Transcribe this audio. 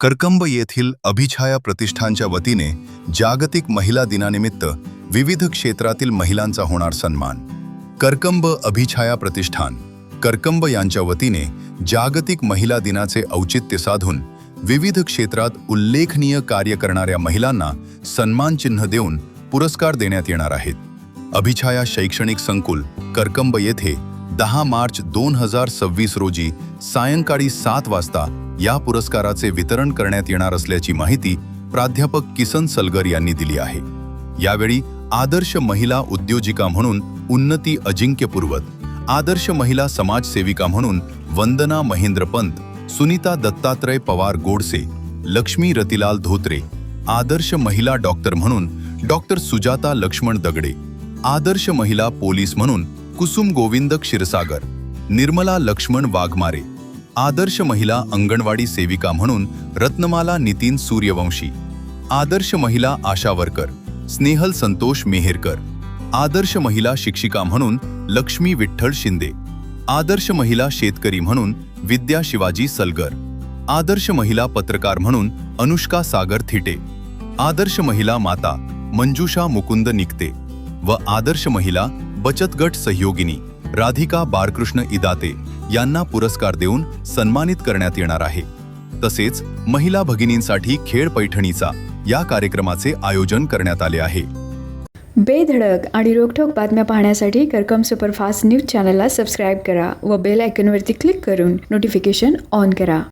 करकंब येथील अभिछाया प्रतिष्ठानच्या वतीने जागतिक महिला दिनानिमित्त विविध क्षेत्रातील महिलांचा होणार सन्मान। करकंब अभिछाया प्रतिष्ठान करकंब यांच्या वतीने जागतिक महिला दिनाचे औचित्य साधून विविध क्षेत्रात उल्लेखनीय कार्य करणाऱ्या महिलांना सन्मान चिन्ह देऊन पुरस्कार देण्यात येणार आहेत। अभिछाया शैक्षणिक संकुल करकंब येथे 10 मार्च 2026 रोजी सायंकाळी 7 वाजता या पुरस्काराचे वितरण करण्यात येणार असल्याची माहिती प्राध्यापक किसन सलगर यांनी दिली आहे। यावेळी आदर्श महिला उद्योजिका म्हणून उन्नती अजिंक्यपूर्वत, आदर्श महिला समाजसेविका म्हणून वंदना महेंद्र पंत, सुनीता दत्तात्रय पवार गोडसे, लक्ष्मी रतिलाल धोत्रे, आदर्श महिला डॉक्टर म्हणून डॉक्टर सुजाता लक्ष्मण दगडे, आदर्श महिला पोलीस म्हणून कुसुम गोविंद क्षीरसागर, निर्मला लक्ष्मण वाघमारे, आदर्श महिला अंगणवाडी सेविका म्हणून रत्नमाला नितीन सूर्यवंशी, आदर्श महिला आशा वर्कर स्नेहल संतोष मेहेरकर, आदर्श महिला शिक्षिका म्हणून लक्ष्मी विठ्ठल शिंदे, आदर्श महिला शेतकरी म्हणून विद्या शिवाजी सलगर, आदर्श महिला पत्रकार म्हणून अनुष्का सागर थिटे, आदर्श महिला माता मंजुषा मुकुंद निकते व आदर्श महिला बचत गट सहयोगिनी राधिका बाळकृष्ण इदाते यांना पुरस्कार देऊन सन्मानित करण्यात येणार आहे। तसेच महिला भगिनींसाठी खेळ पैठणीचा या कार्यक्रमाचे आयोजन करण्यात आले आहे। बेधडक आणि रोखठोक बातम्या पाहण्यासाठी करकम सुपरफास्ट न्यूज चॅनलला सबस्क्राईब करा व बेल आयकॉनवरती क्लिक करून नोटिफिकेशन ऑन करा।